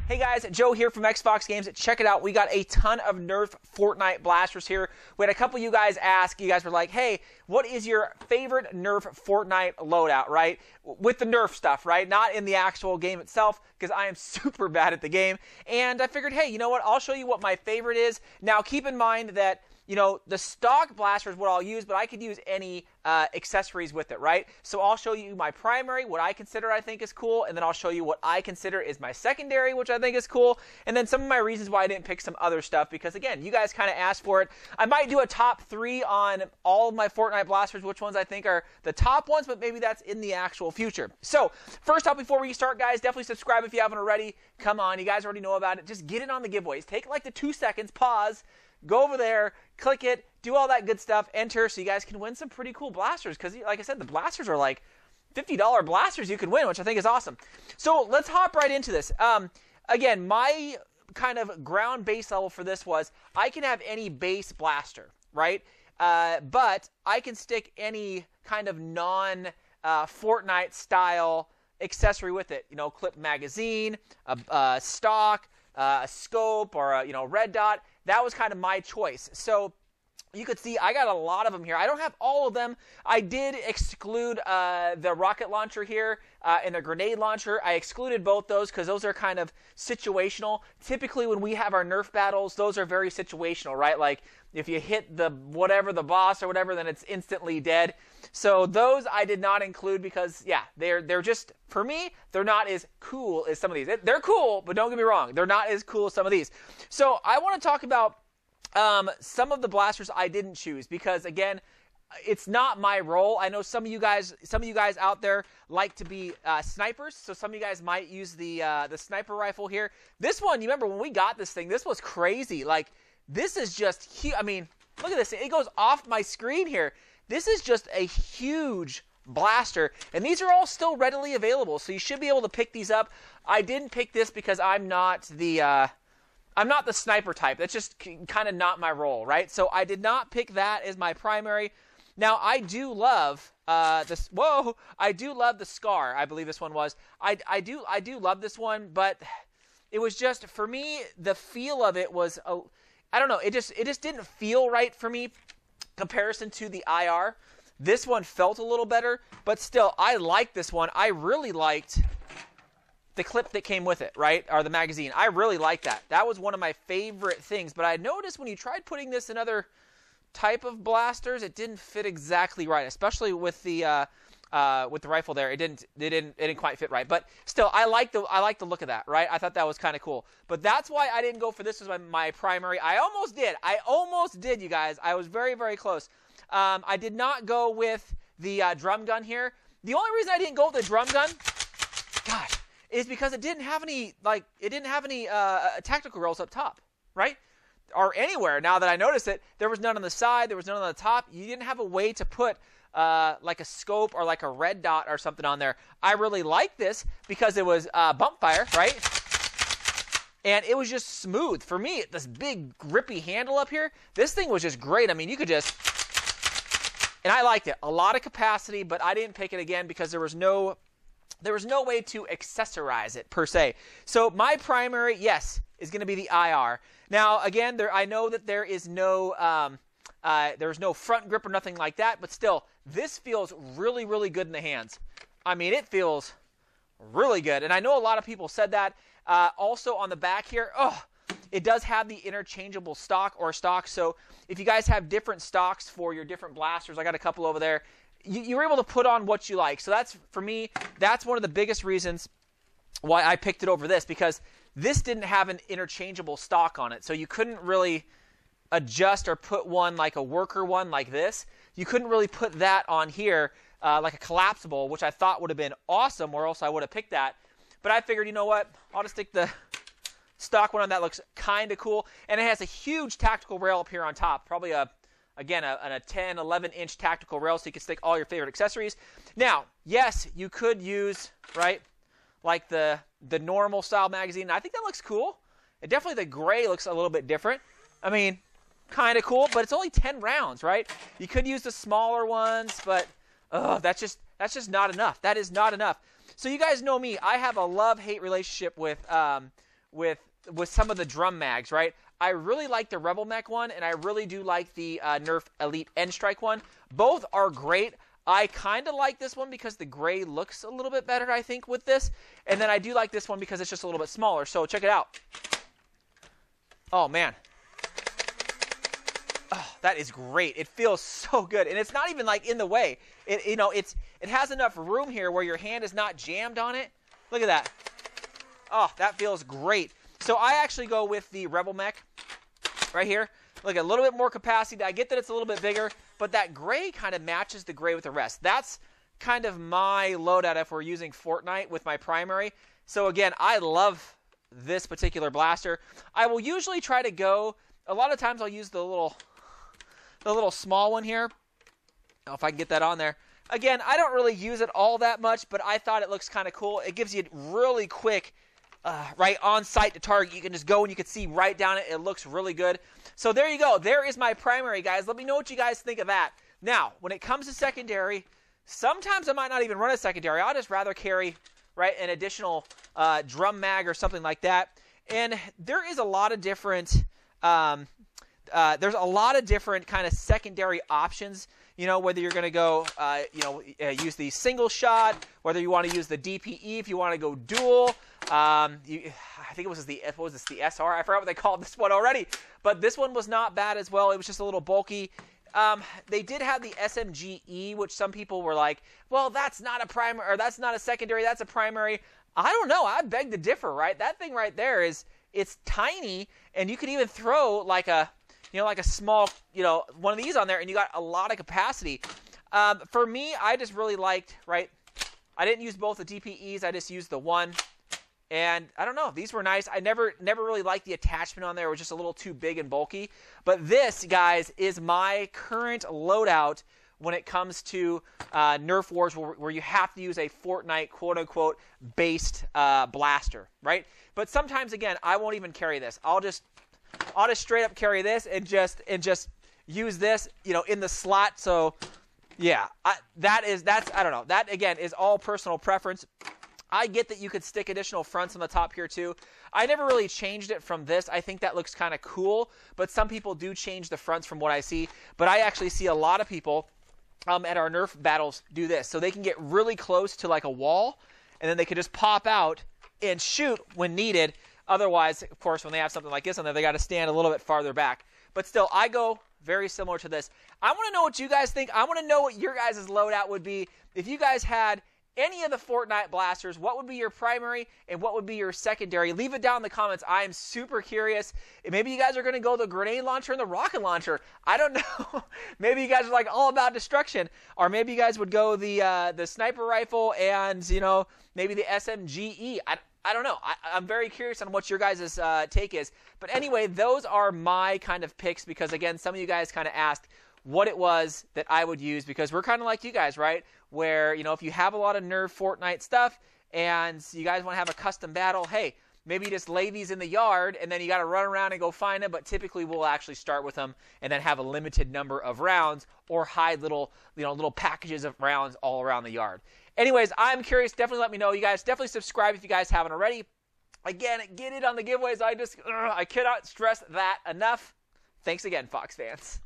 Hey guys, Joe here from XFoxGames. Check it out. We got a ton of Nerf Fortnite Blasters here. We had a couple of you guys ask. You guys were like, hey, what is your favorite Nerf Fortnite loadout, right? With the Nerf stuff, right? Not in the actual game itself, because I am super bad at the game. And I figured, hey, you know what? I'll show you what my favorite is. Now, keep in mind that, you know, the stock blaster is what I'll use, but I could use any accessories with it, right? So I'll show you my primary, what I consider I think is cool, and then I'll show you what I consider is my secondary, which I think is cool, and then some of my reasons why I didn't pick some other stuff, because again, you guys kind of asked for it. I might do a top 3 on all of my Fortnite blasters, which ones I think are the top ones, but maybe that's in the actual future. So, first off, before we start, guys, definitely subscribe if you haven't already. Come on, you guys already know about it. Just get in on the giveaways. Take like the 2 seconds, pause, go over there, click it, do all that good stuff, enter, so you guys can win some pretty cool blasters, because like I said, the blasters are like $50 blasters you could win, which I think is awesome. So let's hop right into this. Again, my kind of ground base level for this was, I can have any base blaster, right? But I can stick any kind of non-Fortnite style accessory with it. You know, clip magazine, a stock, a scope, or a red dot. That was kind of my choice. So you could see I got a lot of them here. I don't have all of them. I did exclude the rocket launcher here and the grenade launcher. I excluded both those because those are kind of situational. Typically when we have our Nerf battles, those are very situational, right? Like if you hit the boss or whatever, then it's instantly dead. So those I did not include because, yeah, they're just, for me, they're not as cool as some of these. They're cool, but don't get me wrong, they're not as cool as some of these. So I want to talk about some of the blasters I didn't choose because, again, it's not my role. I know some of you guys out there like to be snipers, so some of you guys might use the sniper rifle here. This one, you remember when we got this thing, this was crazy. Like, this is just huge. I mean, look at this. It goes off my screen here. This is just a huge blaster, and these are all still readily available, so you should be able to pick these up. I didn't pick this because I'm not the sniper type. That's just kind of not my role, right? So I did not pick that as my primary. Now, I do love this. Whoa! I do love the Scar. I believe this one was. I do love this one, but it was just, for me, the feel of it was I don't know. It just didn't feel right for me. Comparison to the IR, this one felt a little better, but still, I liked this one. I really liked the clip that came with it, right? Or the magazine. I really liked that. That was one of my favorite things. But I noticed when you tried putting this in other type of blasters, it didn't fit exactly right, especially with the rifle there. It didn't quite fit right. But still, I like the look of that, right? I thought that was kind of cool. But that's why I didn't go for this as my primary. I almost did, you guys. I was very, very close. I did not go with the drum gun here. The only reason I didn't go with the drum gun, gosh, is because it didn't have any tactical rails up top, right? Or anywhere. Now that I noticed it, there was none on the side, there was none on the top. You didn't have a way to put like a scope or like a red dot or something on there. I really like this because it was bump fire, right? And it was just smooth. For me, this big grippy handle up here, this thing was just great. I mean, you could just, and I liked it. A lot of capacity, but I didn't pick it again because there was no way to accessorize it per se. So my primary, yes, is going to be the IR. Now, again, I know that there is no there's no front grip or nothing like that, but still, this feels really, really good in the hands. I mean, it feels really good, and I know a lot of people said that. Also on the back here, it does have the interchangeable stock, so if you guys have different stocks for your different blasters, I got a couple over there, you're able to put on what you like. So that's, for me, that's one of the biggest reasons why I picked it over this, because this didn't have an interchangeable stock on it, so you couldn't really adjust or put one like a worker one like this. You couldn't really put that on here like a collapsible, which I thought would have been awesome, or else I would have picked that. But I figured, you know what, I'll just stick the stock one on. That looks kind of cool, and it has a huge tactical rail up here on top, probably a 10, 11-inch tactical rail, so you can stick all your favorite accessories. Now, yes, you could use, right, like the normal style magazine. I think that looks cool. And definitely the gray looks a little bit different. I mean, kind of cool, but it's only 10 rounds, right? You could use the smaller ones, but that's just not enough. That is not enough. So you guys know me. I have a love-hate relationship with with some of the drum mags, right? I really like the Rebel Mech one, and I really do like the Nerf Elite N-Strike one. Both are great. I kind of like this one because the gray looks a little bit better, I think, with this. And then I do like this one because it's just a little bit smaller. So check it out. Oh, man. Oh, that is great. It feels so good. And it's not even, like, in the way. It has enough room here where your hand is not jammed on it. Look at that. Oh, that feels great. So I actually go with the Rebel Mech right here. Look, a little bit more capacity. I get that it's a little bit bigger, but that gray kind of matches the gray with the rest. That's kind of my loadout if we're using Fortnite with my primary. So again, I love this particular blaster. I will usually try to go, a lot of times I'll use the little small one here. If I can get that on there. Again, I don't really use it all that much, but I thought it looks kind of cool. It gives you really quick, right on sight to target. You can just go and you can see right down it. It looks really good. So there you go. There is my primary, guys. Let me know what you guys think of that. Now, when it comes to secondary, sometimes I might not even run a secondary. I'll just rather carry, right, an additional drum mag or something like that. And there is a lot of different, kind of secondary options. You know, whether you're going to go, use the single shot, whether you want to use the DPE, if you want to go dual. I think it was the SR. I forgot what they called this one already. But this one was not bad as well. It was just a little bulky. They did have the SMGE, which some people were like, well, that's not a primary, or that's not a secondary, that's a primary. I don't know. I beg to differ, right? That thing right there it's tiny, and you could even throw like a small, one of these on there, and you got a lot of capacity. For me, I just really liked, right, I didn't use both the DPEs. I just used the one. And I don't know, these were nice. I never really liked the attachment on there. It was just a little too big and bulky. But this, guys, is my current loadout when it comes to Nerf Wars, where you have to use a Fortnite, quote-unquote, based blaster, right? But sometimes, again, I won't even carry this. I'll just straight up carry this and just use this, in the slot. So, yeah, I don't know. That, again, is all personal preference. I get that you could stick additional fronts on the top here too. I never really changed it from this. I think that looks kind of cool, but some people do change the fronts from what I see. But I actually see a lot of people at our Nerf battles do this. So they can get really close to like a wall, and then they can just pop out and shoot when needed. Otherwise, of course, when they have something like this on there, they got to stand a little bit farther back. But still, I go very similar to this. I want to know what you guys think. I want to know what your guys' loadout would be. If you guys had any of the Fortnite blasters, what would be your primary and what would be your secondary? Leave it down in the comments. I am super curious. Maybe you guys are going to go the grenade launcher and the rocket launcher. I don't know. Maybe you guys are like all about destruction. Or maybe you guys would go the sniper rifle and, maybe the SMGE. I don't know. I'm very curious on what your guys' take is. But anyway, those are my kind of picks because, again, some of you guys kind of asked what it was that I would use because we're kind of like you guys, right? Where, if you have a lot of Nerf Fortnite stuff and you guys want to have a custom battle, hey, maybe you just lay these in the yard and then you got to run around and go find them. But typically we'll actually start with them and then have a limited number of rounds or hide little packages of rounds all around the yard. Anyways, I'm curious. Definitely let me know. You guys definitely subscribe if you guys haven't already. Again, get it on the giveaways. I cannot stress that enough. Thanks again, Fox fans.